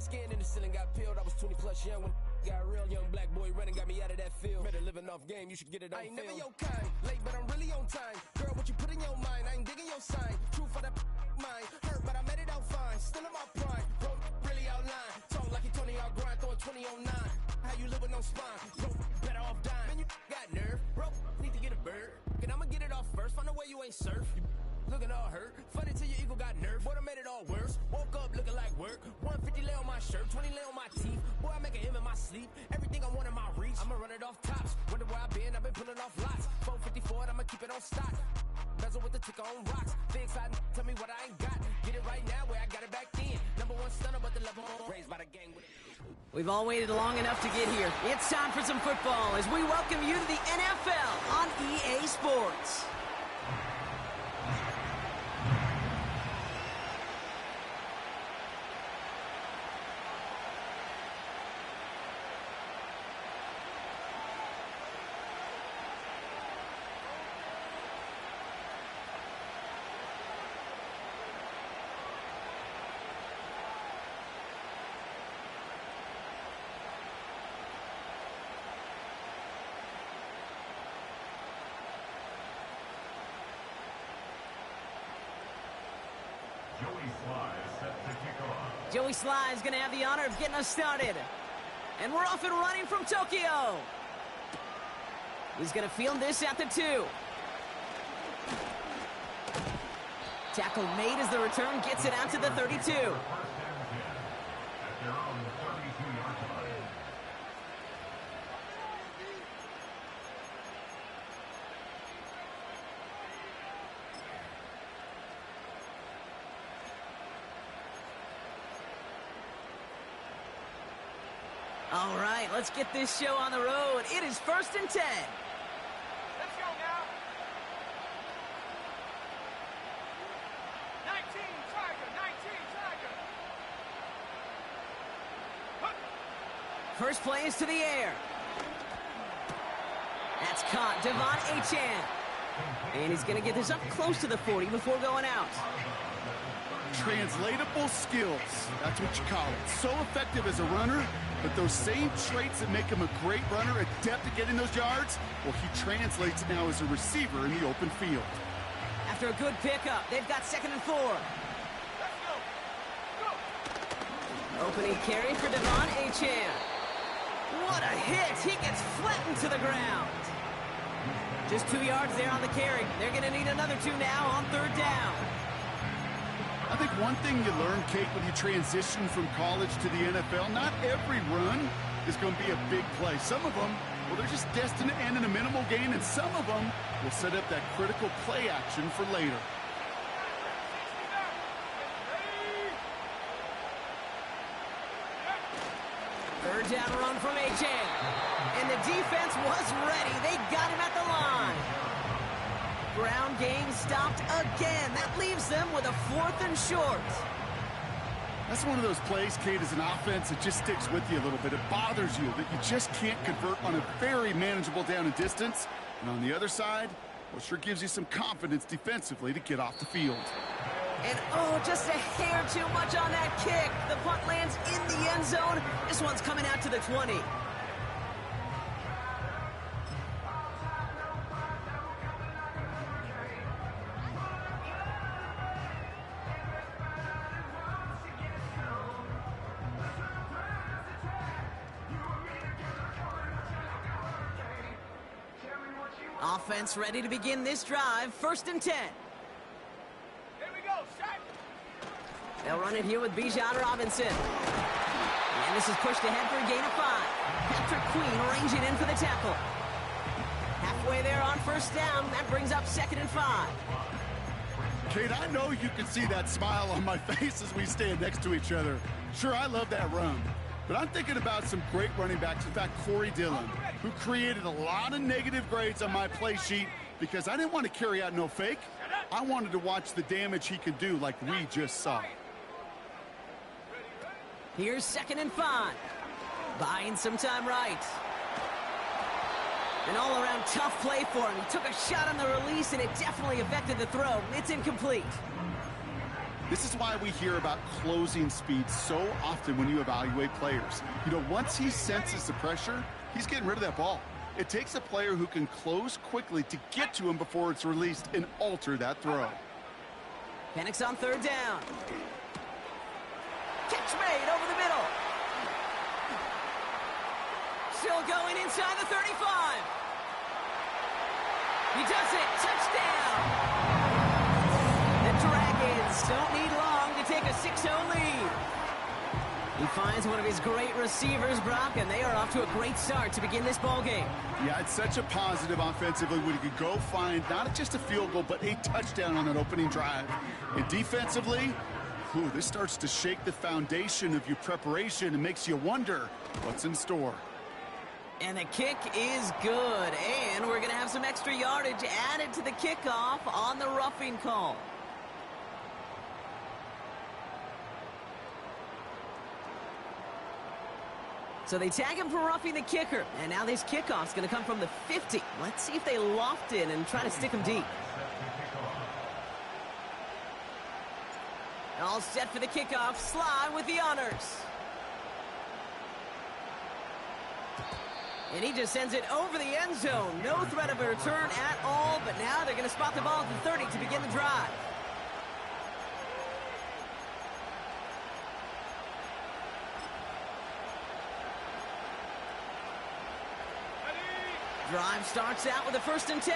skin in the ceiling got peeled. I was 20 plus young when got real. Young black boy running got me out of that field. Better living off game, you should get it on film. I ain't never your kind, late but I'm really on time. Girl, what you put in your mind, I ain't digging your sign. True for that mind, hurt but I made it out fine. Still in my prime, bro, really outline. Talk like you Tony out grind, throwing 20 on 9. How you living on spine, bro, better off dying. Man, you got nerve, bro, need to get a bird. And I'ma get it off first, find a way you ain't surf. You looking all hurt, funny till your ego got nerve. Boy, I made it all worse, woke up looking like work. 150 lay on my shirt, 20 lay on my teeth. Boy, I make an M in my sleep, everything I want in my reach. I'ma run it off tops, wonder where I been pulling off lots. 454, I'ma keep it on stock. Bezel with the ticker on rocks. Things I tell me what I ain't got. Get it right now where I got it back then. Number one stunner, but the level raised by the gang with it. We've all waited long enough to get here. It's time for some football as we welcome you to the NFL on EA Sports. Joey Sly is going to have the honor of getting us started. And we're off and running from Tokyo. He's going to field this at the 2. Tackle made as the return gets it out to the 32. All right, let's get this show on the road. It is 1st and 10. Let's go now. 19 Tiger. First play is to the air. That's caught. Devon Achane. And he's going to get this up close to the 40 before going out. Translatable skills. That's what you call it. So effective as a runner, but those same traits that make him a great runner, adept at getting those yards, well, he translates it now as a receiver in the open field. After a good pickup, they've got 2nd and 4. Let's go. Go. Opening carry for Devon Achane. What a hit! He gets flattened to the ground. Just 2 yards there on the carry. They're going to need another 2 now on 3rd down. I think one thing you learn, Kate, when you transition from college to the NFL, not every run is going to be a big play. Some of them, well, they're just destined to end in a minimal gain, and some of them will set up that critical play action for later. Third down run from Achane. And the defense was ready. They got him at the line. Ground game stopped again. That leaves them with a 4th and short. That's one of those plays, Kate, as an offense that just sticks with you a little bit. It bothers you that you just can't convert on a very manageable down and distance. And on the other side, well, sure gives you some confidence defensively to get off the field. And oh, just a hair too much on that kick. The punt lands in the end zone. This one's coming out to the 20. Offense ready to begin this drive. 1st and 10. Here we go. Set. They'll run it here with Bijan Robinson. And this is pushed ahead for a gain of 5. Patrick Queen ranging in for the tackle. Halfway there on 1st down. That brings up 2nd and 5. Kate, I know you can see that smile on my face as we stand next to each other. Sure, I love that run. But I'm thinking about some great running backs. In fact, Corey Dillon, who created a lot of negative grades on my play sheet because I didn't want to carry out no fake. I wanted to watch the damage he could do like we just saw. Here's 2nd and 5. Buying some time right. An all-around tough play for him. He took a shot on the release, and it definitely affected the throw. It's incomplete. This is why we hear about closing speed so often when you evaluate players. You know, once he senses the pressure, he's getting rid of that ball. It takes a player who can close quickly to get to him before it's released and alter that throw. Penix on third down. Catch made over the middle. Still going inside the 35. He does it. Touchdown. The Dragons don't need long to take a 6-0 lead. He finds one of his great receivers, Brock, and they are off to a great start to begin this ball game. Yeah, it's such a positive offensively when you could go find not just a field goal, but a touchdown on that opening drive. And defensively, this starts to shake the foundation of your preparation and makes you wonder what's in store. And the kick is good, and we're going to have some extra yardage added to the kickoff on the roughing call. So they tag him for roughing the kicker. And now this kickoff's going to come from the 50. Let's see if they loft it and try to stick him deep. All set for the kickoff. Sly with the honors. And he just sends it over the end zone. No threat of a return at all. But now they're going to spot the ball at the 30 to begin the drive. Drive starts out with a 1st and 10.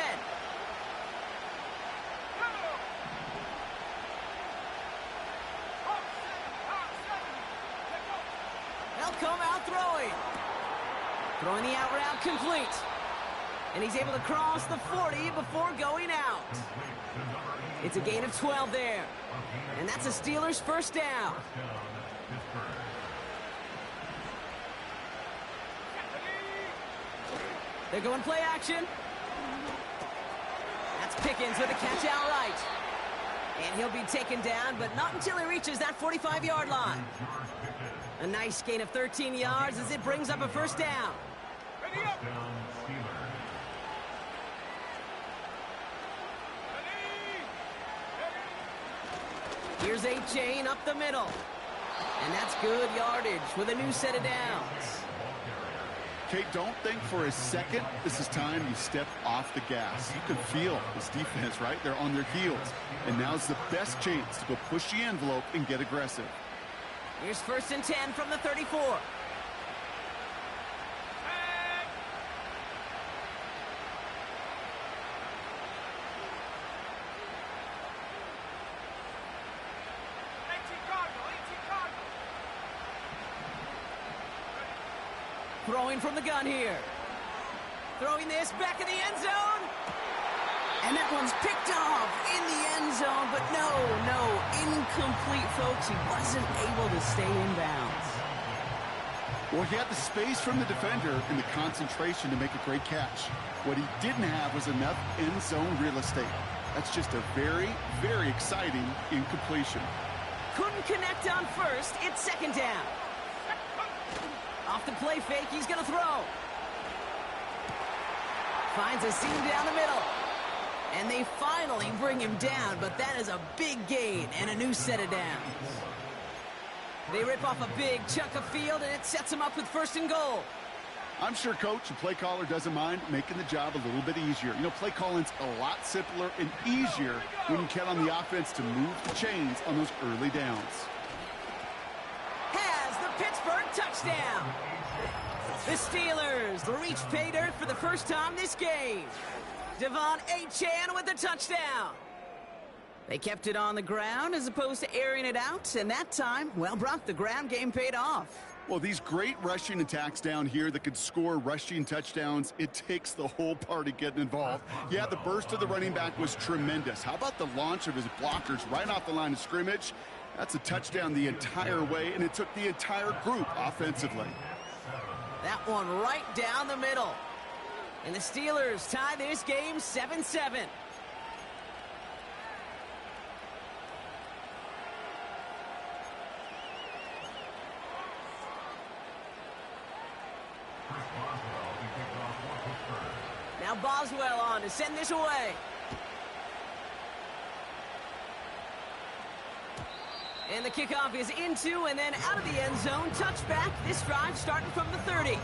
They'll come out throwing. Throwing the out route complete. And he's able to cross the 40 before going out. It's a gain of 12 there. And that's a Steelers 1st down. They're going play action. That's Pickens with a catch out right. And he'll be taken down, but not until he reaches that 45-yard line. A nice gain of 13 yards as it brings up a 1st down. Here's A-Chain up the middle. And that's good yardage with a new set of downs. Kate, don't think for a second this is time you step off the gas. You can feel this defense, right? They're on their heels. And now's the best chance to go push the envelope and get aggressive. Here's 1st and 10 from the 34. Throwing from the gun here. Throwing this back in the end zone. And that one's picked off in the end zone, but no, incomplete, folks. He wasn't able to stay in bounds. Well, he had the space from the defender and the concentration to make a great catch. What he didn't have was enough end zone real estate. That's just a very, very exciting incompletion. Couldn't connect on 1st. It's 2nd down. Off the play fake, he's going to throw. Finds a seam down the middle. And they finally bring him down, but that is a big gain and a new set of downs. They rip off a big chunk of field, and it sets him up with 1st and goal. I'm sure coach and play caller doesn't mind making the job a little bit easier. You know, play calling's a lot simpler and easier when you count on the offense to move the chains on those early downs. Has the Pittsburgh touchdown. The Steelers reach pay dirt for the first time this game. Devon A-Chan with the touchdown. They kept it on the ground as opposed to airing it out, and that time, well, Brock, the ground game paid off. Well, these great rushing attacks down here that could score rushing touchdowns, it takes the whole party getting involved. Yeah, the burst of the running back was tremendous. How about the launch of his blockers right off the line of scrimmage? That's a touchdown the entire way, and it took the entire group offensively. That one right down the middle. And the Steelers tie this game 7-7. Now Boswell on to send this away. And the kickoff is into and then out of the end zone. Touchback. This drive starting from the 30.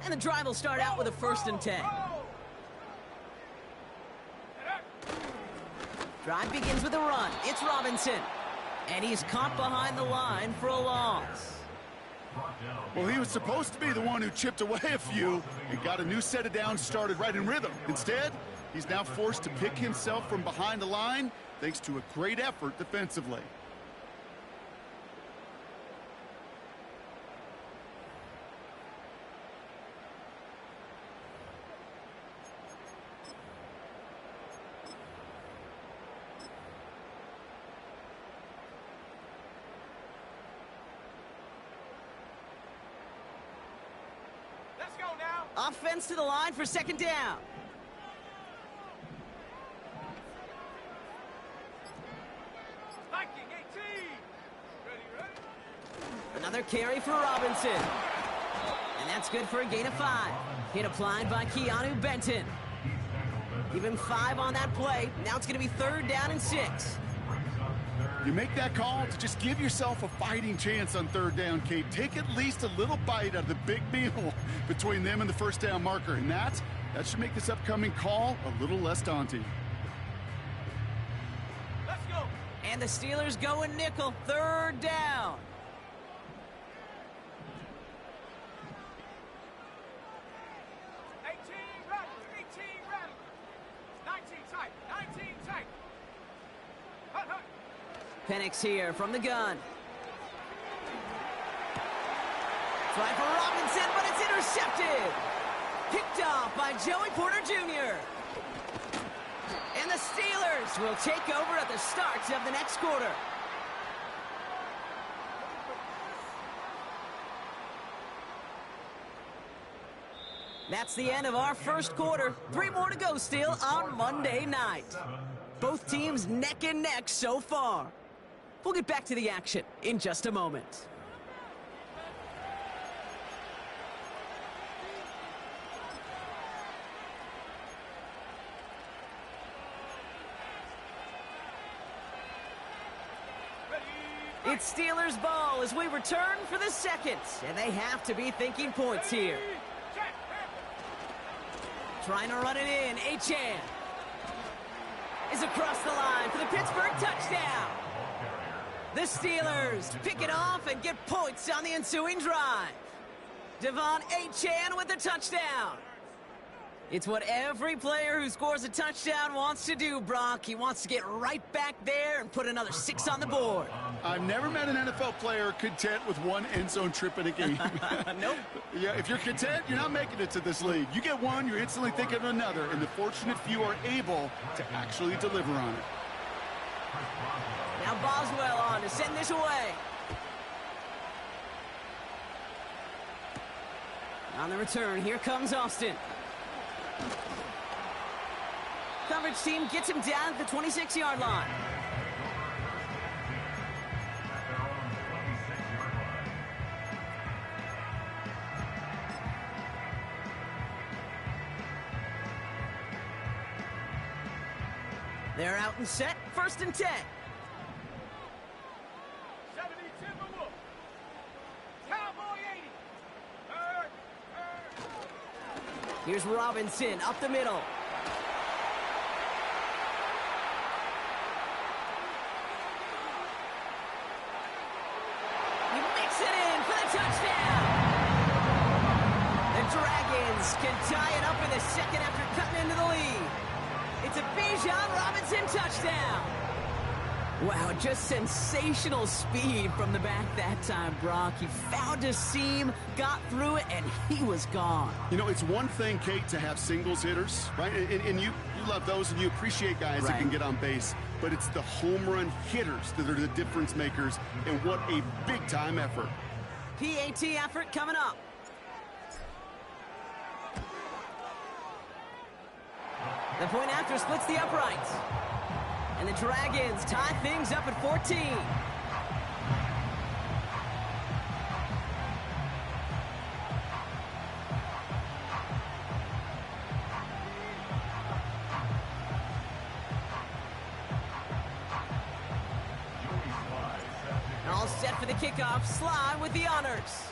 And the drive will start out with a 1st and 10. Drive begins with a run. It's Robinson. And he's caught behind the line for a loss. Well, he was supposed to be the one who chipped away a few and got a new set of downs started right in rhythm. Instead, he's now forced to pick himself from behind the line thanks to a great effort defensively. Offense to the line for 2nd down. Another carry for Robinson. And that's good for a gain of 5. Hit applied by Keanu Benton. Give him 5 on that play. Now it's going to be 3rd down and 6. You make that call to just give yourself a fighting chance on 3rd down, Kate. Take at least a little bite out of the big meal between them and the 1st down marker. And that should make this upcoming call a little less daunting. Let's go. And the Steelers go in nickel. 3rd down. Penix here from the gun. Try for Robinson, but it's intercepted. Picked off by Joey Porter Jr. And the Steelers will take over at the start of the next quarter. That's the end of our 1st quarter. 3 more to go still on Monday night. Both teams neck and neck so far. We'll get back to the action in just a moment. It's Steelers ball as we return for the 2nd. And they have to be thinking points here. Trying to run it in. Achane is across the line for the Pittsburgh touchdown. The Steelers pick it off and get points on the ensuing drive. Devon Achane with the touchdown. It's what every player who scores a touchdown wants to do, Brock. He wants to get right back there and put another 6 on the board. I've never met an NFL player content with 1 end zone trip in a game. Nope. Yeah, if you're content, you're not making it to this league. You get one, you're instantly thinking of another, and the fortunate few are able to actually deliver on it. Now Boswell on to send this away. On the return, here comes Austin. Coverage team gets him down at the 26-yard line. They're out and set, 1st and 10. Here's Robinson up the middle. He makes it in for the touchdown. The Dragons can tie it up in the 2nd after cutting into the lead. It's a Bijan Robinson touchdown. Wow, just sensational speed from the back that time, Brock. He found a seam, got through it, and he was gone. You know, it's one thing, Kate, to have singles hitters, right? And you love those, and you appreciate guys that can get on base. But it's the home run hitters that are the difference makers, and what a big-time effort. PAT effort coming up. The point after splits the uprights. And the Dragons tie things up at 14. All set for the kickoff. Sly with the honors.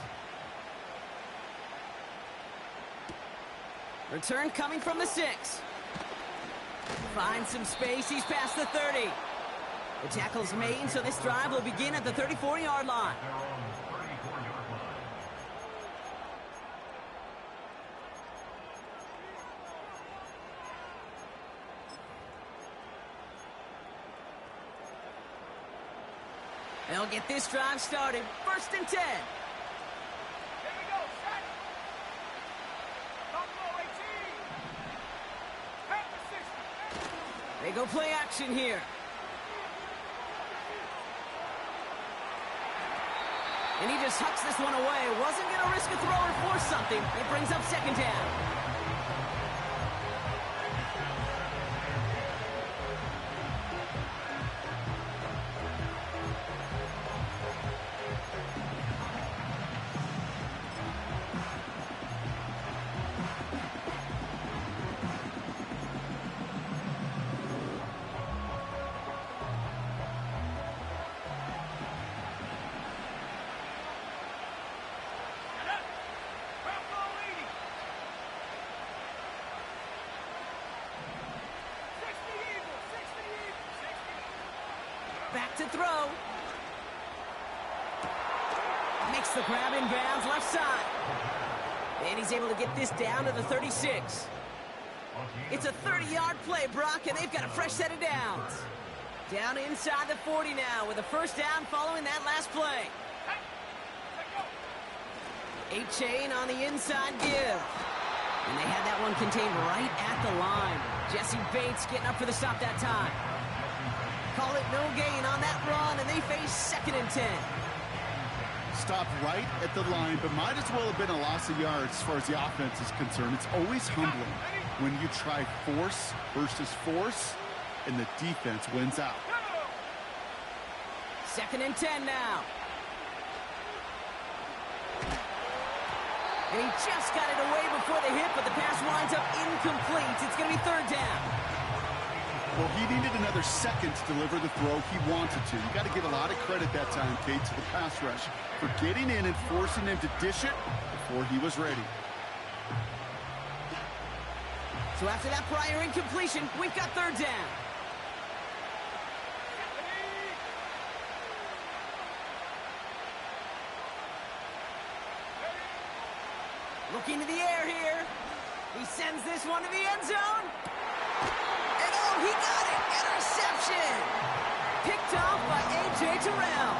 Return coming from the 6. Finds some space. He's past the 30. The tackle's made, so this drive will begin at the 34-yard line. They'll get this drive started. 1st and 10. Here we go, set. Buffalo 18. Back to 60. They go play action here. And he just hucks this one away. Wasn't going to risk a throw or force something. It brings up 2nd down. Back to throw. Makes the grab in bounds left side. And he's able to get this down to the 36. It's a 30-yard play, Brock, and they've got a fresh set of downs. Down inside the 40 now with a 1st down following that last play. 8-chain on the inside give. And they had that one contained right at the line. Jesse Bates getting up for the stop that time. Call it no gain on that run, and they face 2nd and 10. Stopped right at the line, but might as well have been a loss of yards as far as the offense is concerned. It's always humbling when you try force versus force, and the defense wins out. 2nd and 10 now. And he just got it away before the hit, but the pass winds up incomplete. It's going to be 3rd down. Well, he needed another second to deliver the throw he wanted to. You got to give a lot of credit that time, Kate, to the pass rush for getting in and forcing him to dish it before he was ready. So after that prior incompletion, we've got 3rd down. Looking to the air here. He sends this one to the end zone. And oh, he got it! Interception! Picked off by A.J. Terrell.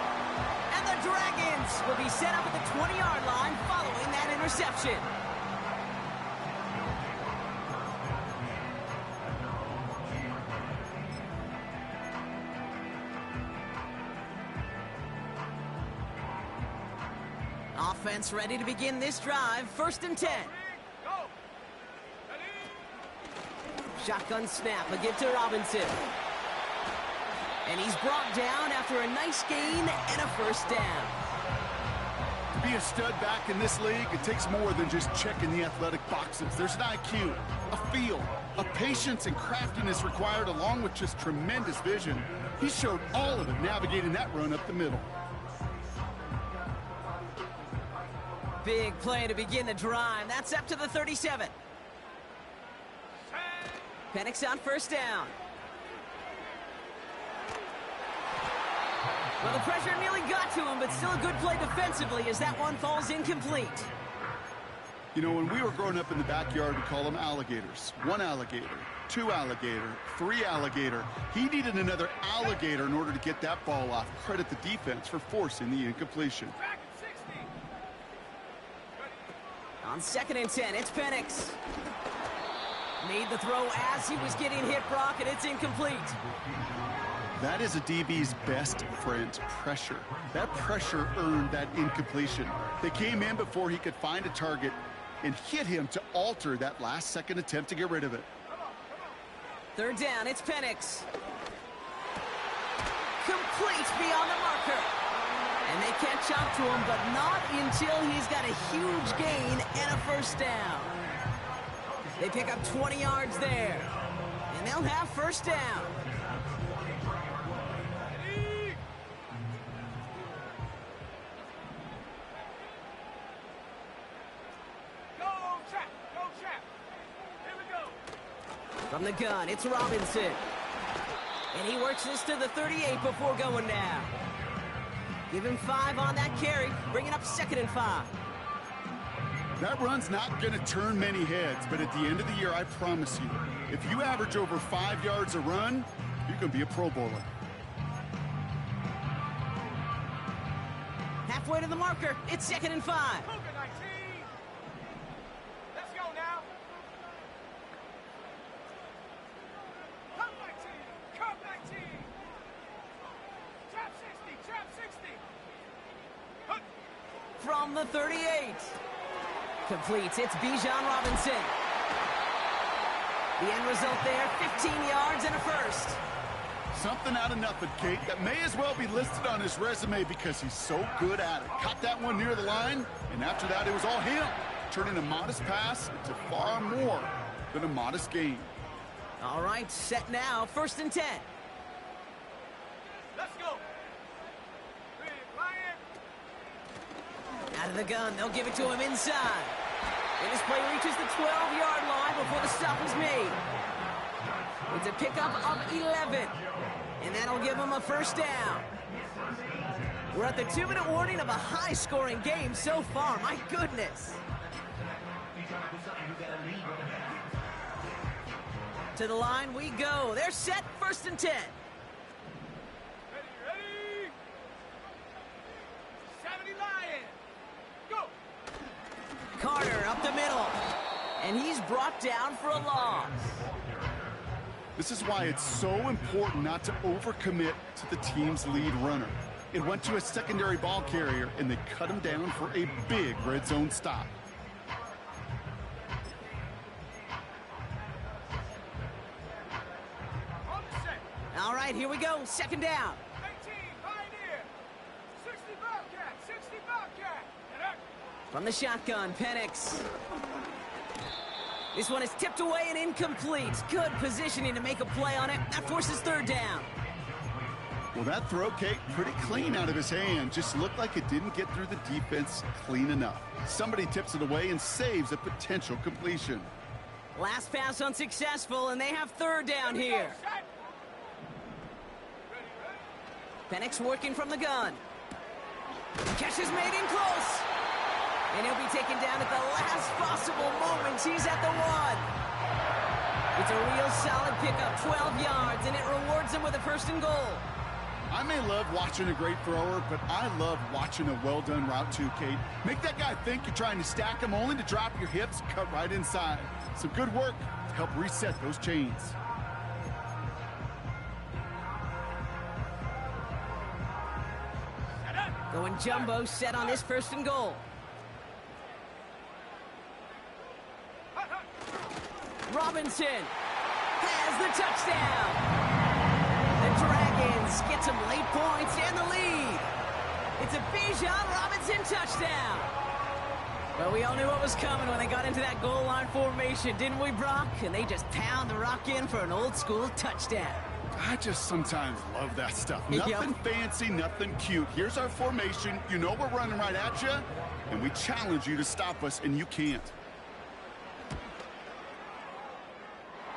And the Dragons will be set up at the 20-yard line following that interception. Offense ready to begin this drive. 1st and 10. Go. Ready? Shotgun snap, a give to Robinson. And he's brought down after a nice gain and a 1st down. To be a stud back in this league, it takes more than just checking the athletic boxes. There's an IQ, a feel, a patience and craftiness required along with just tremendous vision. He showed all of it navigating that run up the middle. Big play to begin the drive. That's up to the 37. Penix on 1st down. Well, the pressure nearly got to him, but still a good play defensively as that one falls incomplete. You know, when we were growing up in the backyard, we call them alligators. 1 alligator, 2 alligator, 3 alligator. He needed another alligator in order to get that ball off. Credit the defense for forcing the incompletion. Back at 60. On 2nd and 10, it's Penix. Made the throw as he was getting hit, Brock, and it's incomplete. That is a DB's best friend, pressure. That pressure earned that incompletion. They came in before he could find a target and hit him to alter that last-second attempt to get rid of it. Third down, it's Penix. Complete beyond the marker. And they catch up to him, but not until he's got a huge gain and a first down. They pick up 20 yards there. And they'll have first down. From the gun, it's Robinson. And he works this to the 38 before going down. Give him 5 on that carry, bringing up 2nd and 5. That run's not going to turn many heads, but at the end of the year, I promise you, if you average over 5 yards a run, you're going to be a Pro Bowler. Halfway to the marker, it's 2nd and 5. Let's go now. Come 19. Trap 60, trap 60. From the 38. Completes, it's Bijan Robinson. The end result there, 15 yards and a first. Something out of nothing, Kate, that may as well be listed on his resume because he's so good at it. Caught that one near the line, and after that, it was all him, turning a modest pass into far more than a modest gain. All right, set now, 1st and 10. Let's go. Out of the gun, they'll give it to him inside. And this play reaches the 12-yard line before the stop is made. It's a pickup of 11. And that'll give him a first down. We're at the 2-minute warning of a high-scoring game so far. My goodness. To the line we go. They're set, 1st and 10. Ready? 70 Lions. Go. Carter up the middle. And he's brought down for a loss. This is why it's so important not to overcommit to the team's lead runner. It went to a secondary ball carrier, and they cut him down for a big red zone stop. On the set. All right, here we go. 2nd down. 18 Pioneer. 60 Bobcat. 60 Bobcat. And up. From the shotgun, Penix. This one is tipped away and incomplete. Good positioning to make a play on it. That forces 3rd down. Well, that throw, Kate, pretty clean out of his hand. Just looked like it didn't get through the defense clean enough. Somebody tips it away and saves a potential completion. Last pass unsuccessful, and they have 3rd down here. Penix working from the gun. Catch is made in close. And he'll be taken down at the last possible moment. He's at the 1. It's a real solid pickup, 12 yards, and it rewards him with a 1st and goal. I may love watching a great thrower, but I love watching a well-done route too, Kate. Make that guy think you're trying to stack him only to drop your hips, cut right inside. Some good work to help reset those chains. Going jumbo set on this 1st and goal. Robinson has the touchdown. The Dragons get some late points and the lead. It's a Bijan Robinson touchdown. Well, we all knew what was coming when they got into that goal line formation, didn't we, Brock? And they just pound the rock in for an old-school touchdown. I just sometimes love that stuff. Yep. Nothing fancy, nothing cute. Here's our formation. You know we're running right at you, and we challenge you to stop us, and you can't.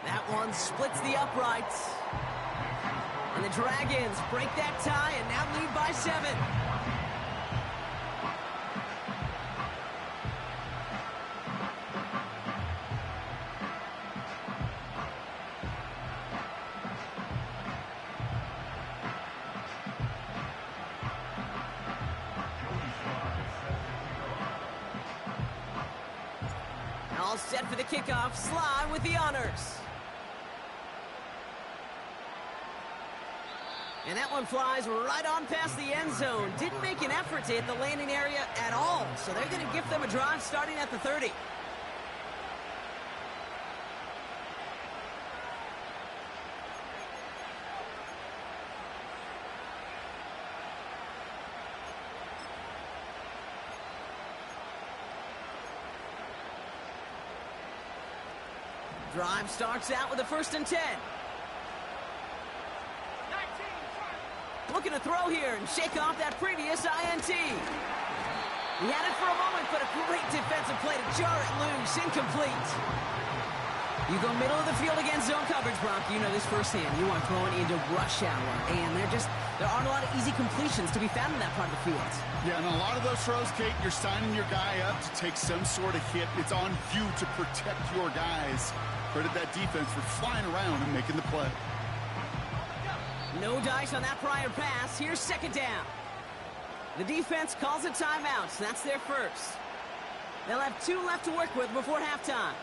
That one splits the uprights. And the Dragons break that tie and now lead by 7. All set for the kickoff. Sly with the honors. And that one flies right on past the end zone. Didn't make an effort to hit the landing area at all. So they're going to give them a drive starting at the 30. Drive starts out with a 1st and 10. Looking to throw here and shake off that previous INT. He had it for a moment, but a great defensive play to jar it loose. Incomplete. You go middle of the field against zone coverage, Brock. You know this firsthand. You are throwing into rush hour, and there aren't a lot of easy completions to be found in that part of the field. Yeah, and a lot of those throws, Kate, you're signing your guy up to take some sort of hit. It's on you to protect your guys. Credit that defense for flying around and making the play. No dice on that prior pass. Here's 2nd down. The defense calls a timeout. So that's their first. They'll have 2 left to work with before halftime.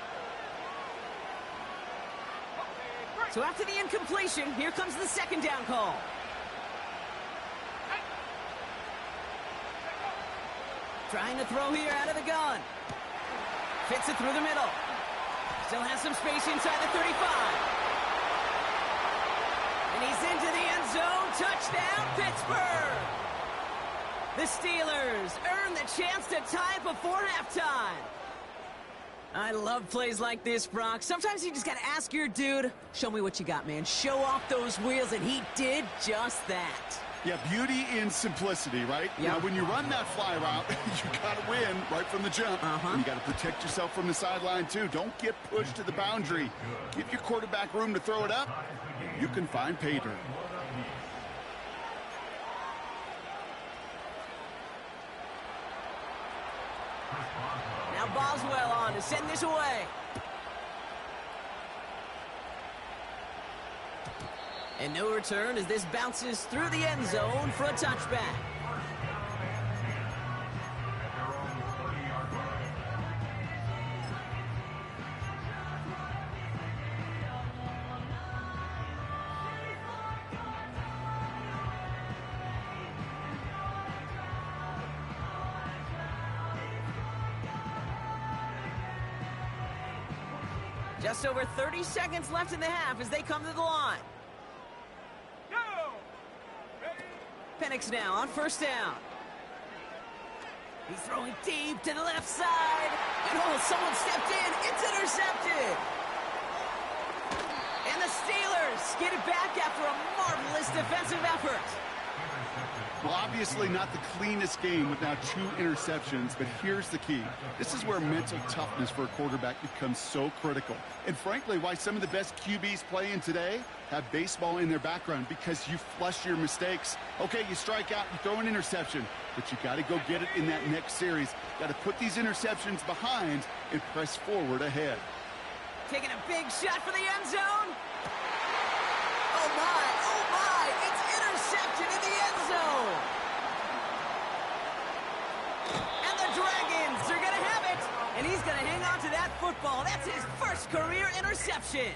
So after the incompletion, here comes the 2nd down call. Trying to throw here out of the gun. Fits it through the middle. Still has some space inside the 35. And he's into the end zone. Touchdown, Pittsburgh! The Steelers earn the chance to tie it before halftime. I love plays like this, Brock. Sometimes you just got to ask your dude, show me what you got, man. Show off those wheels, and he did just that. Yeah, beauty in simplicity, right? Yep. Now, when you run that fly route, you got to win right from the jump. And you got to protect yourself from the sideline, too. Don't get pushed to the boundary. Give your quarterback room to throw it up. You can find pay dirt. Now Boswell on to send this away. And no return as this bounces through the end zone for a touchback. Just over 30 seconds left in the half as they come to the line. Penix now on 1st down. He's throwing deep to the left side. And someone stepped in. It's intercepted. And the Steelers get it back after a marvelous defensive effort. Well, obviously not the cleanest game with now 2 interceptions, but here's the key. This is where mental toughness for a quarterback becomes so critical. And frankly, why some of the best QBs playing today have baseball in their background, because you flush your mistakes. Okay, you strike out, you throw an interception, but you got to go get it in that next series. Got to put these interceptions behind and press forward ahead. Taking a big shot for the end zone. Oh my, it's intercepted in the end zone. And the Dragons are going to have it. And he's going to hang on to that football. That's his first career interception.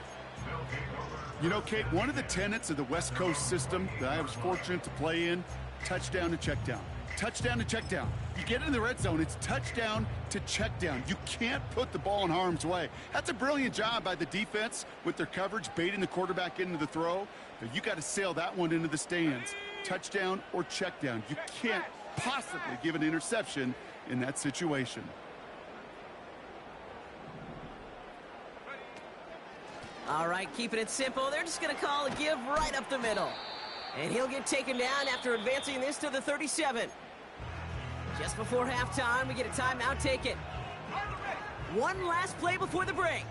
You know, Kate, one of the tenets of the West Coast system that I was fortunate to play in, touchdown to check down. Touchdown to check down. You get in the red zone, it's touchdown to check down. You can't put the ball in harm's way. That's a brilliant job by the defense with their coverage, baiting the quarterback into the throw. But you got to sail that one into the stands. Touchdown or check down. You can't possibly give an interception in that situation. All right, keeping it simple. They're just going to call a give right up the middle. And he'll get taken down after advancing this to the 37. Just before halftime, we get a timeout taken. One last play before the break.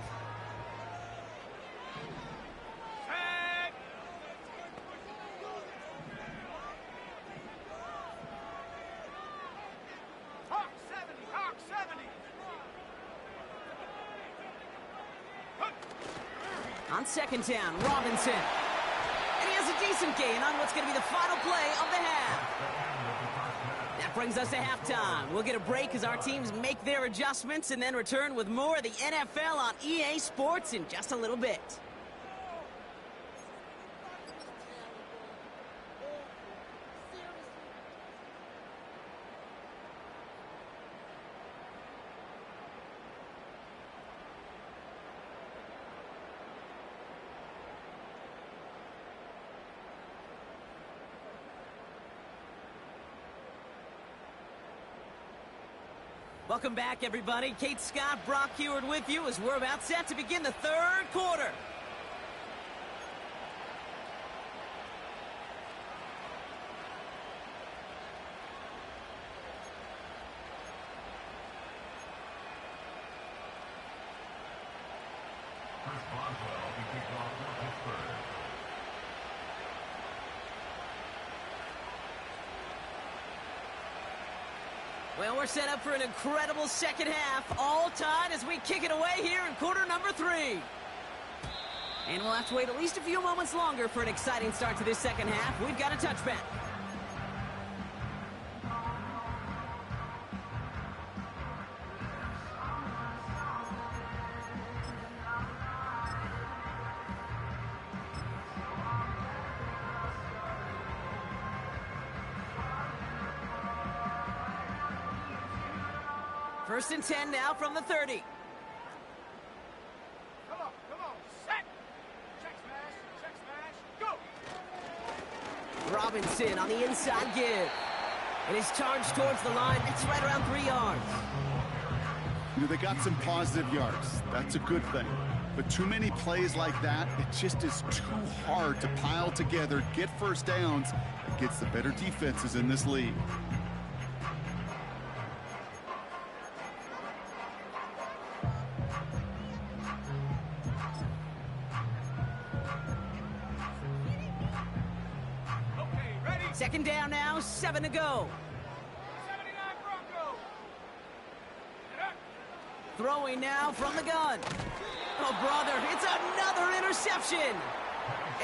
Hawk 70, Hawk 70. On 2nd down, Robinson. And he has a decent gain on what's going to be the final play of the half. That brings us to halftime. We'll get a break as our teams make their adjustments and then return with more of the NFL on EA Sports in just a little bit. Welcome back, everybody. Kate Scott, Brock Heward with you as we're about set to begin the third quarter. Chris Boswell will be kicked off for Pittsburgh. Well, we're set up for an incredible second half, all tied as we kick it away here in quarter number 3. And we'll have to wait at least a few moments longer for an exciting start to this second half. We've got a touchback. First and 10 now from the 30. Come on, set. Check smash, go. Robinson on the inside give. And his charge towards the line, it's right around 3 yards. You know, they got some positive yards. That's a good thing. But too many plays like that, it just is too hard to pile together, get first downs against the better defenses in this league. Second down now, 7 to go. 79 Broncos. Throwing now from the gun. Oh, brother, it's another interception.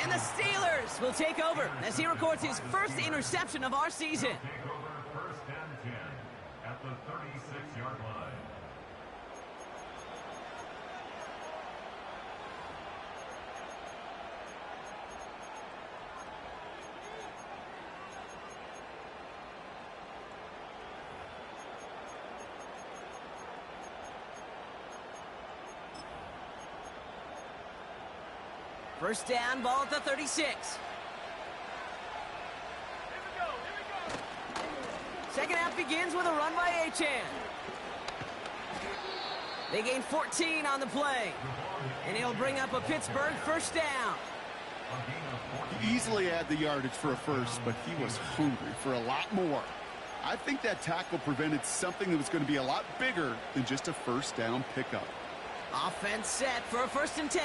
And the Steelers will take over as he records his first interception of our season. Take over first and 10 at the 36-yard line. First down, ball at the 36. Here we go. Second half begins with a run by Achane. They gain 14 on the play. And he'll bring up a Pittsburgh first down. He easily had the yardage for a first, but he was hungry for a lot more. I think that tackle prevented something that was going to be a lot bigger than just a first down pickup. Offense set for a first and 10.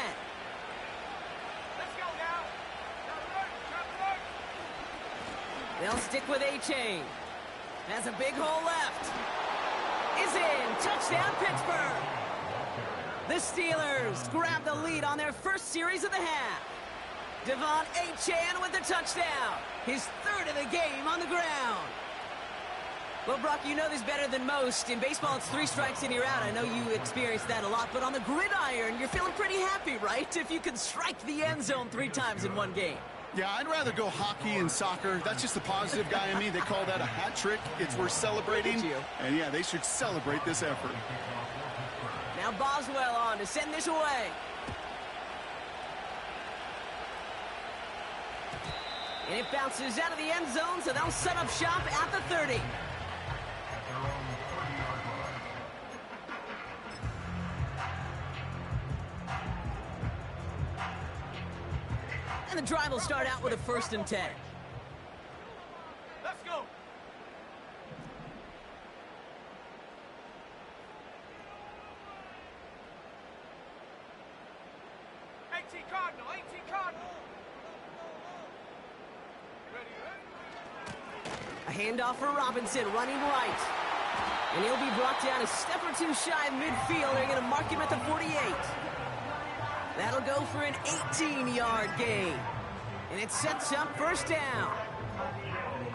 Let's go now. Drop it. They'll stick with Achane. Has a big hole left. Is in. Touchdown, Pittsburgh. The Steelers grab the lead on their first series of the half. Devon Achane with the touchdown. His third of the game on the ground. Well, Brock, you know this better than most. In baseball, it's 3 strikes and you're out. I know you experience that a lot, but on the gridiron, you're feeling pretty happy, right? If you can strike the end zone 3 times in one game. Yeah, I'd rather go hockey and soccer. That's just the positive guy in me. They call that a hat trick. It's worth celebrating. And yeah, they should celebrate this effort. Now Boswell on to send this away. And it bounces out of the end zone, so they'll set up shop at the 30. And the drive will start out with a first and 10. Let's go. AT Cardinal. A handoff for Robinson, running right. And he'll be brought down a step or 2 shy of midfield. They're going to mark him at the 48. That'll go for an 18-yard gain. And it sets up first down.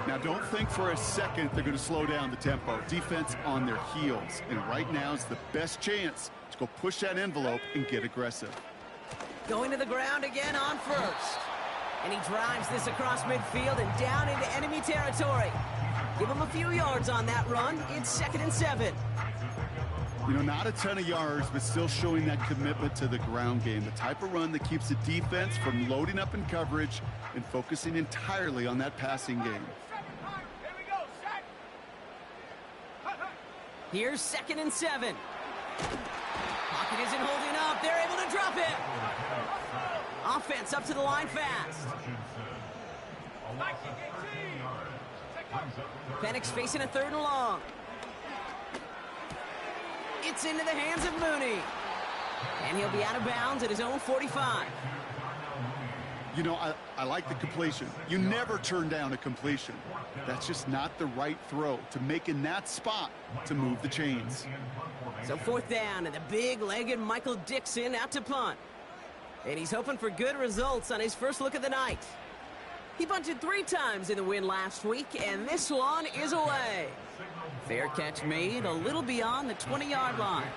Now, don't think for a second they're going to slow down the tempo. Defense on their heels. And right now is the best chance to go push that envelope and get aggressive. Going to the ground again on first. And he drives this across midfield and down into enemy territory. Give him a few yards on that run. It's 2nd and 7. You know, not a ton of yards, but still showing that commitment to the ground game. The type of run that keeps the defense from loading up in coverage and focusing entirely on that passing game. Here we go. Set. Here's 2nd and 7. Pocket isn't holding up. They're able to drop it. Offense up to the line fast. Penix facing a 3rd and long. It's into the hands of Mooney. And he'll be out of bounds at his own 45. You know, I like the completion. You never turn down a completion. That's just not the right throw to make in that spot to move the chains. So 4th down, and the big-legged Michael Dixon out to punt. And he's hoping for good results on his first look of the night. He bunted 3 times in the win last week, and this one is away. Fair catch made a little beyond the 20-yard line.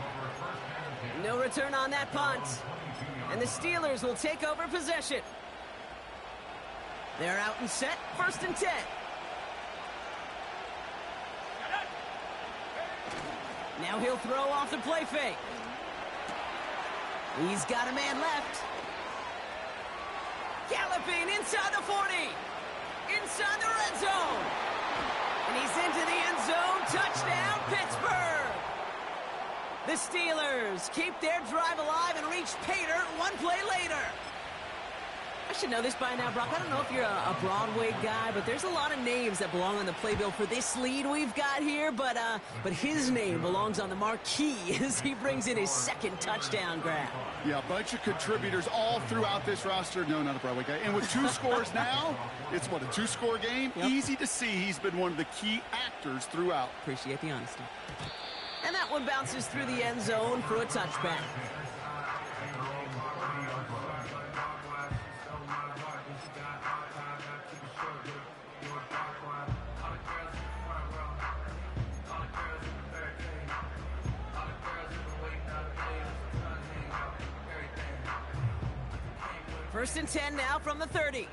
No return on that punt. And the Steelers will take over possession. They're out and set, 1st and 10. Now he'll throw off the play fake. He's got a man left. Galloping inside the 40. Inside the red zone. And he's into the end zone. Touchdown, Pittsburgh. The Steelers keep their drive alive and reach Pater 1 play later. I should know this by now, Brock. I don't know if you're a Broadway guy, but there's a lot of names that belong on the playbill for this lead we've got here. But his name belongs on the marquee as he brings in his 2nd touchdown grab. Yeah, a bunch of contributors all throughout this roster. No, not a Broadway guy. And with 2 scores now, it's what, a 2-score game? Yep. Easy to see he's been one of the key actors throughout. Appreciate the honesty. And that one bounces through the end zone for a touchback. First and 10 now from the 30.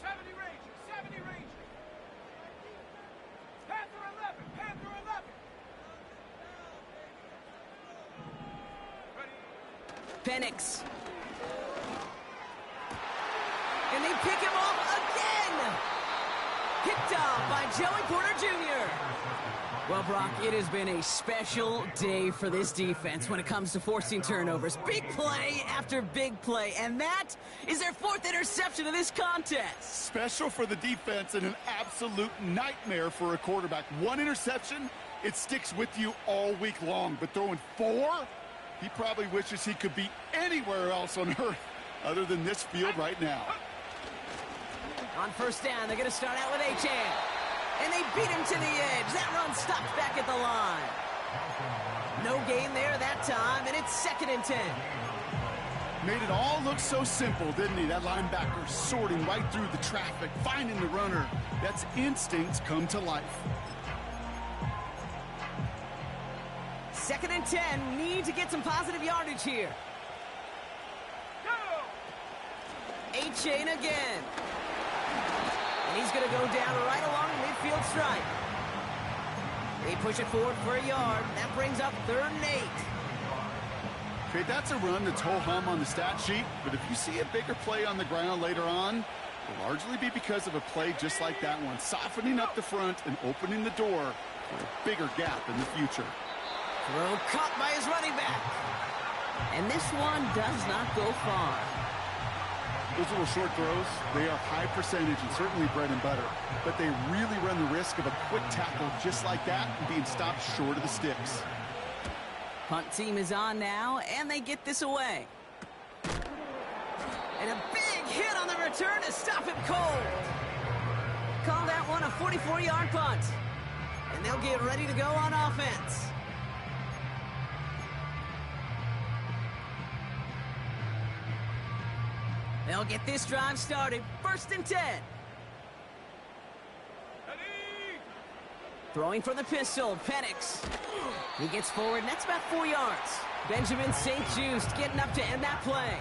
70 Rangers, 70 Rangers. Panther 11, Panther 11. Ready. Penix. And they pick him off again. Picked off by Joey Porter Jr. Well, Brock, it has been a special day for this defense when it comes to forcing turnovers. Big play after big play, and that is their 4th interception of this contest. Special for the defense and an absolute nightmare for a quarterback. 1 interception, it sticks with you all week long. But throwing 4, he probably wishes he could be anywhere else on earth other than this field right now. On 1st down, they're going to start out with Achane. And they beat him to the edge. That run stops back at the line. No gain there that time, and it's 2nd and 10. Made it all look so simple, didn't he? That linebacker sorting right through the traffic, finding the runner. That's instincts come to life. 2nd and 10. Need to get some positive yardage here. Achane again. And he's going to go down right along the midfield stripe. They push it forward for a yard. That brings up 3rd and 8. Okay, that's a run that's ho-hum on the stat sheet, but if you see a bigger play on the ground later on, it'll largely be because of a play just like that one, softening up the front and opening the door for a bigger gap in the future. Throw caught by his running back. And this one does not go far. Those little short throws, they are high percentage and certainly bread and butter, but they really run the risk of a quick tackle just like that and being stopped short of the sticks. Punt team is on now, and they get this away. And a big hit on the return to stop him cold. Call that one a 44-yard punt. And they'll get ready to go on offense. They'll get this drive started. 1st and 10. Throwing for the pistol, Penix. He gets forward, and that's about 4 yards. Benjamin St-Juste getting up to end that play.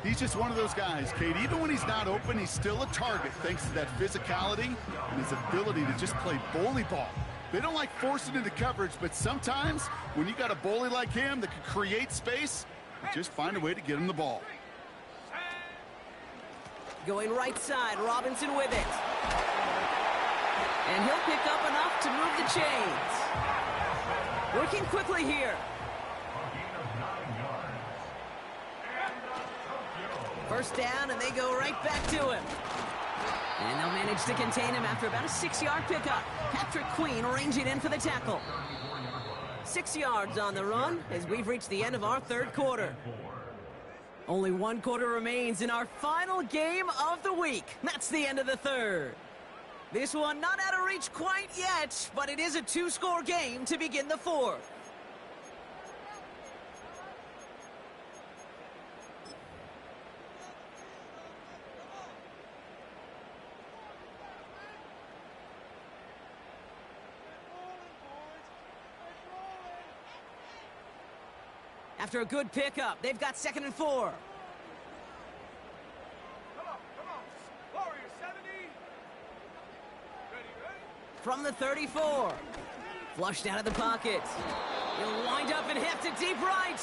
He's just one of those guys, Kate. Even when he's not open, he's still a target thanks to that physicality and his ability to just play bully ball. They don't like forcing into coverage, but sometimes when you got a bully like him that can create space, you just find a way to get him the ball. Going right side, Robinson with it. And he'll pick up enough to move the chains. Working quickly here. First down, and they go right back to him. And they'll manage to contain him after about a 6-yard pickup. Patrick Queen ranging in for the tackle. 6 yards on the run as we've reached the end of our third quarter. Only 1 quarter remains in our final game of the week. That's the end of the third. This one not out of reach quite yet, but it is a 2-score game to begin the fourth. After a good pickup, they've got 2nd and 4. Come on. Warrior 70. Ready? From the 34. Flushed out of the pocket. He'll wind up and heft it deep right.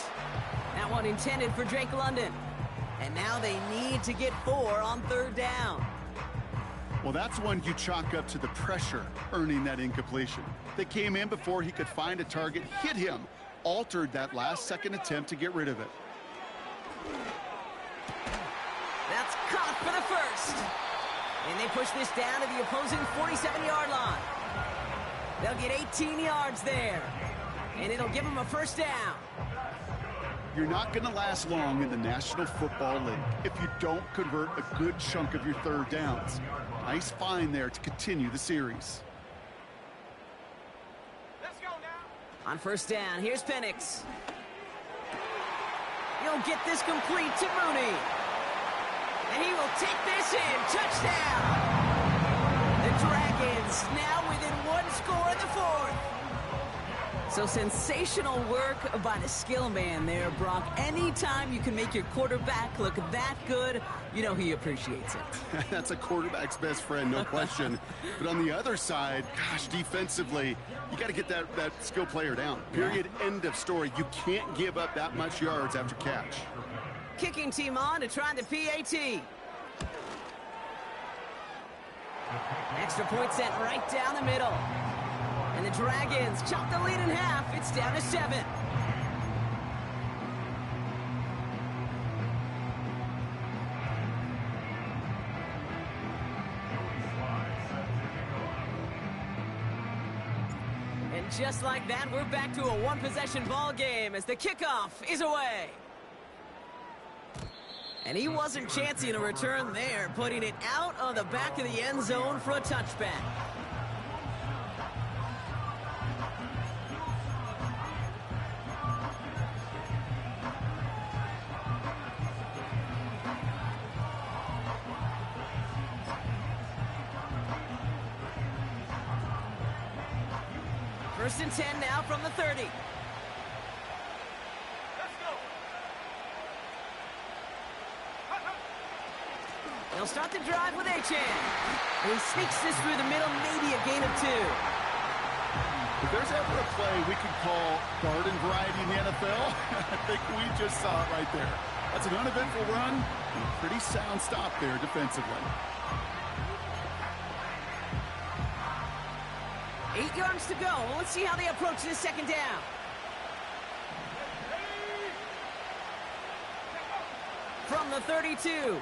That one intended for Drake London. And now they need to get 4 on 3rd down. Well, that's one you chalk up to the pressure earning that incompletion. They came in before he could find a target, hit him, altered that last-second attempt to get rid of it. That's caught for the first. And they push this down to the opposing 47-yard line. They'll get 18 yards there. And it'll give them a first down. You're not going to last long in the National Football League if you don't convert a good chunk of your 3rd downs. Nice find there to continue the series. On first down, here's Penix. He'll get this complete to Mooney. And he will take this in. Touchdown! The Dragons now within 1 score in the 4th. So sensational work by the skill man there, Brock. Anytime you can make your quarterback look that good, you know he appreciates it. That's a quarterback's best friend, no question. But on the other side, gosh, defensively, you got to get that skill player down. Period. Yeah. End of story. You can't give up that much yards after catch. Kicking team on to try the PAT. Extra point sent right down the middle. And the Dragons chop the lead in half. It's down to 7. And just like that, we're back to a 1-possession ball game as the kickoff is away. And he wasn't chancing a return there, putting it out on the back of the end zone for a touchback. First and 10 now from the 30. Let's go. They'll start the drive with Achane. And he sneaks this through the middle, maybe a gain of 2. If there's ever a play we could call garden variety in the NFL, I think we just saw it right there. That's an uneventful run and a pretty sound stop there defensively. 8 yards to go. Let's see how they approach this 2nd down. From the 32.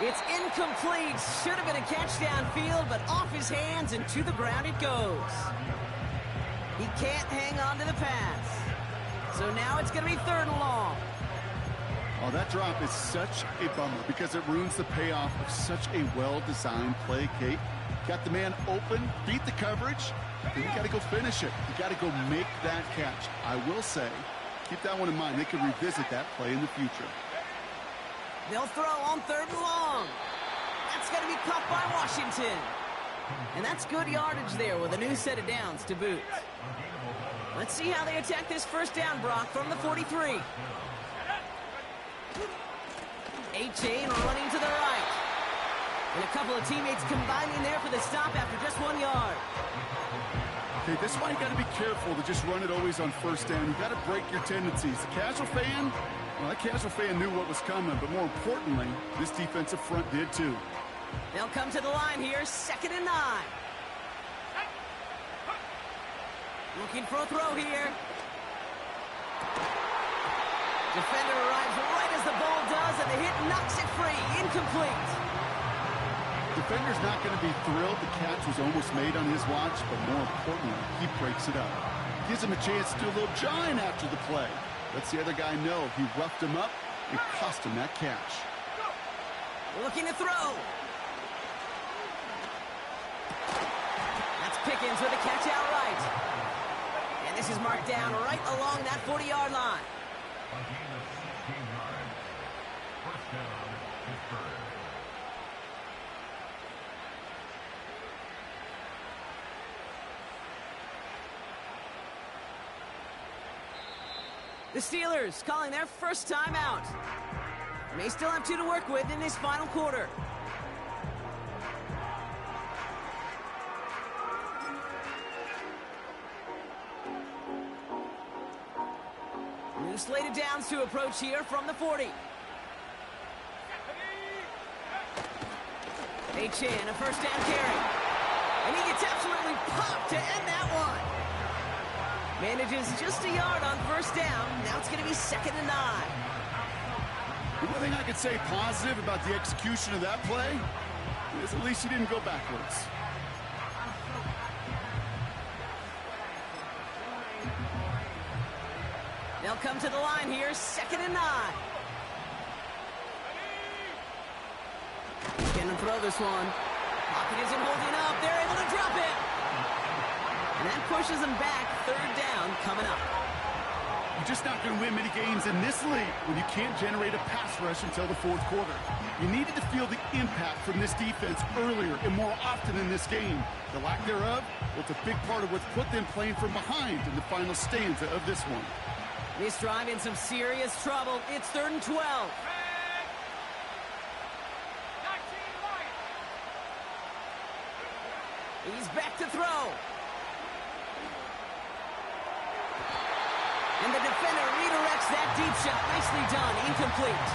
It's incomplete. Should have been a catch downfield, but off his hands and to the ground it goes. He can't hang on to the pass. So now it's going to be 3rd and long. Oh, that drop is such a bummer because it ruins the payoff of such a well-designed play, Kate. Got the man open, beat the coverage, then you got to go finish it. You got to go make that catch. I will say, keep that one in mind. They can revisit that play in the future. They'll throw on 3rd and long. That's going to be caught by Washington. And that's good yardage there with a new set of downs to boot. Let's see how they attack this first down, Brock, from the 43. Achane running to the right. And a couple of teammates combining there for the stop after just 1 yard. Okay, this is why you got to be careful to just run it always on first down. You got to break your tendencies. The casual fan, well, that casual fan knew what was coming, but more importantly, this defensive front did too. They'll come to the line here, 2nd and 9. Looking for a throw here. Defender arrives right as the ball does, and the hit knocks it free. Incomplete. Defender's not going to be thrilled the catch was almost made on his watch, but more importantly, he breaks it up. Gives him a chance to do a little jawing after the play. Lets the other guy know he roughed him up and cost him that catch. Looking to throw. That's Pickens with a catch outright. And this is marked down right along that 40-yard line. A gain of 16 yards. First down, Pittsburgh. The Steelers calling their first time out. They still have 2 to work with in this final quarter. New slated downs to approach here from the 40. Achane, a first down carry. And he gets absolutely popped to end that one. Manages just a yard on first down. Now it's going to be 2nd and 9. The one thing I could say positive about the execution of that play is at least he didn't go backwards. They'll come to the line here, 2nd and 9. He's going to throw this one. Pocket isn't holding up. They're able to drop it. And that pushes them back. 3rd down coming up. You're just not going to win many games in this league when you can't generate a pass rush until the 4th quarter. You needed to feel the impact from this defense earlier and more often in this game. The lack thereof, well, it's a big part of what's put them playing from behind in the final stanza of this one. This drive in some serious trouble. It's 3rd and 12. He's back to throw. And the defender redirects that deep shot. Nicely done. Incomplete.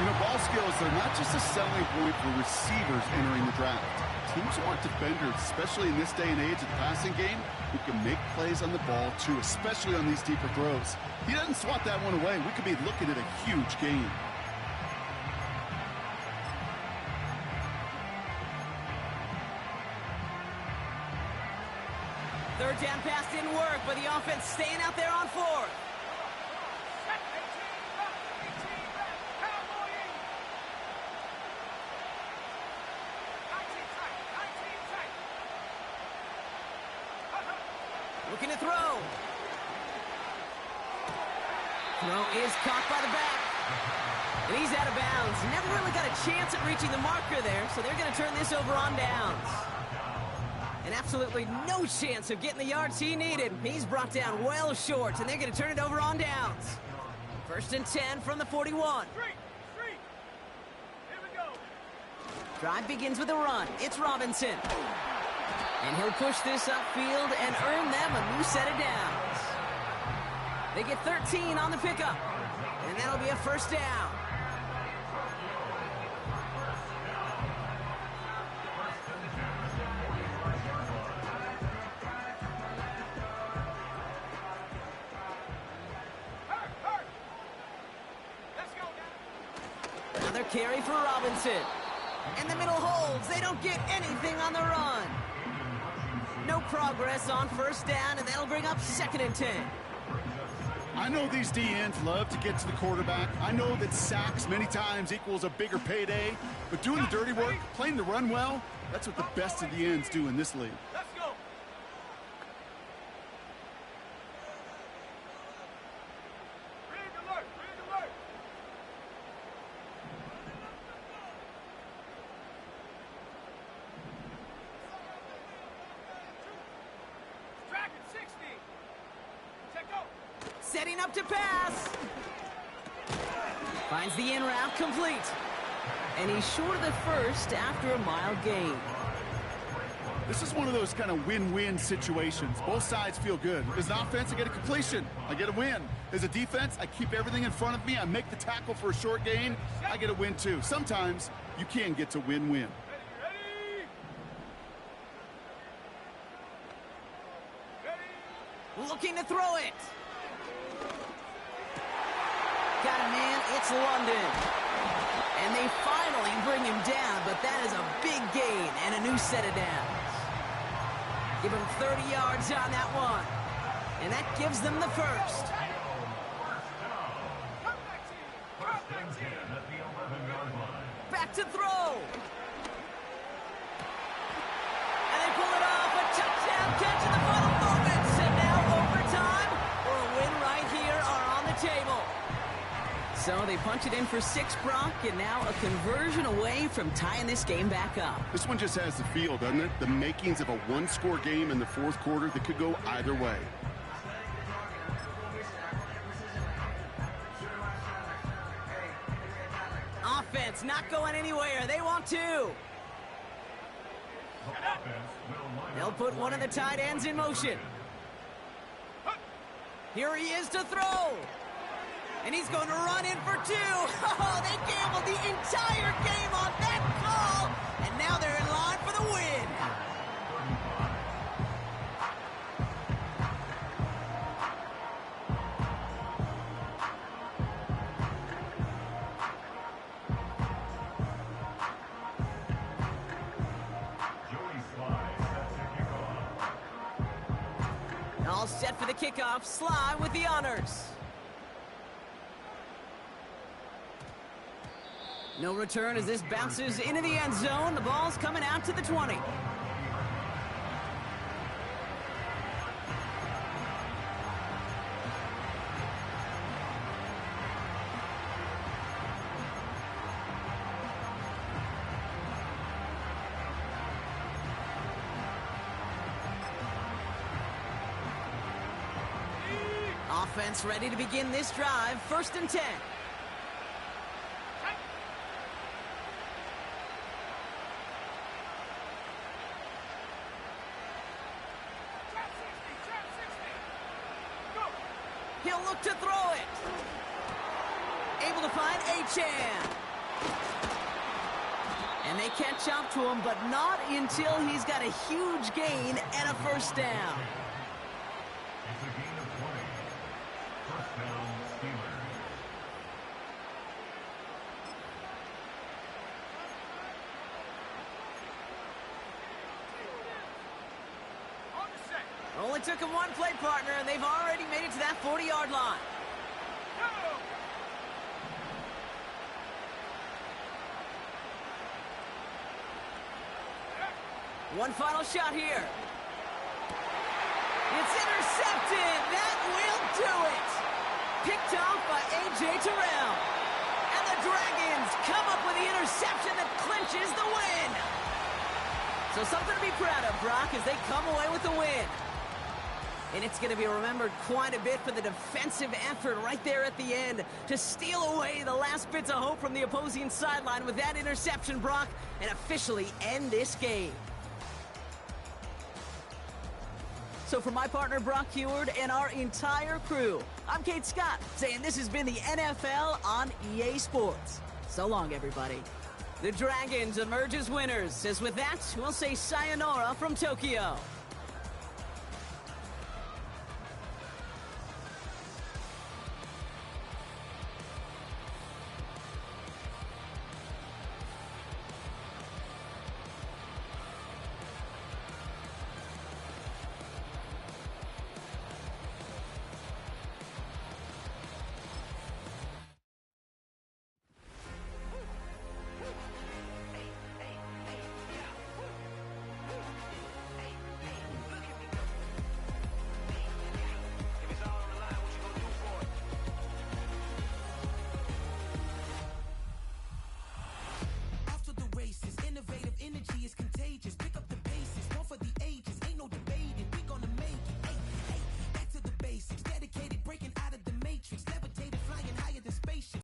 You know, ball skills are not just a selling point for receivers entering the draft. Teams want defenders, especially in this day and age of the passing game, who can make plays on the ball, too, especially on these deeper throws. He doesn't swat that one away. We could be looking at a huge game. Third down pass didn't work, but the offense staying out there on 4th. Looking to throw. Throw is caught by the back. And he's out of bounds. Never really got a chance at reaching the marker there, so they're going to turn this over on downs. And absolutely no chance of getting the yards he needed. He's brought down well short, and they're going to turn it over on downs. 1st and 10 from the 41. Here we go. Drive begins with a run. It's Robinson. And he'll push this upfield and earn them a new set of downs. They get 13 on the pickup. And that'll be a first down. Another carry for Robinson. And the middle holds. They don't get anything on the run. No progress on first down, and that'll bring up 2nd and 10. I know these D-ends love to get to the quarterback. I know that sacks many times equals a bigger payday. But doing the dirty work, playing the run well, that's what the best of the ends do in this league. Let's go. Red alert. Strike at 60. Check go. Setting up to pass. Finds the in route complete. And he's short of the first after a mile gain. This is one of those kind of win-win situations. Both sides feel good. As an offense, I get a completion. I get a win. As a defense, I keep everything in front of me. I make the tackle for a short gain. I get a win, too. Sometimes you can get to win-win. Ready. looking to throw it. Got a man, it's London. And they finally bring him down, but that is a big gain and a new set of downs. Give him 30 yards on that one. And that gives them the first. Back to throw. And they pull it off. A touchdown catch in the final moments. And now overtime or a win right here are on the table. So they punch it in for 6, Brock, and now a conversion away from tying this game back up. This one just has the feel, doesn't it? The makings of a one-score game in the fourth quarter that could go either way. Offense not going anywhere. They want to. They'll put one of the tight ends in motion. Here he is to throw. And he's going to run in for 2. Oh, they gambled the entire game on that call. And now they're in line for the win. All set for the kickoff. Sly with the honors. No return as this bounces into the end zone. The ball's coming out to the 20. Offense ready to begin this drive. 1st and 10. He'll look to throw it. Able to find Achane. And they catch up to him, but not until he's got a huge gain and a 1st down. It's a gain of 20. 1st down, Steelers. Only took him one play, partner, and they've already made it to that 40-yard line. One final shot here. It's intercepted. That will do it. Picked off by A.J. Terrell. And the Dragons come up with the interception that clinches the win. So something to be proud of, Brock, as they come away with the win. And it's going to be remembered quite a bit for the defensive effort right there at the end to steal away the last bits of hope from the opposing sideline with that interception, Brock, and officially end this game. So for my partner, Brock Huard, and our entire crew, I'm Kate Scott, saying this has been the NFL on EA Sports. So long, everybody. The Dragons emerge as winners, as with that, we'll say sayonara from Tokyo.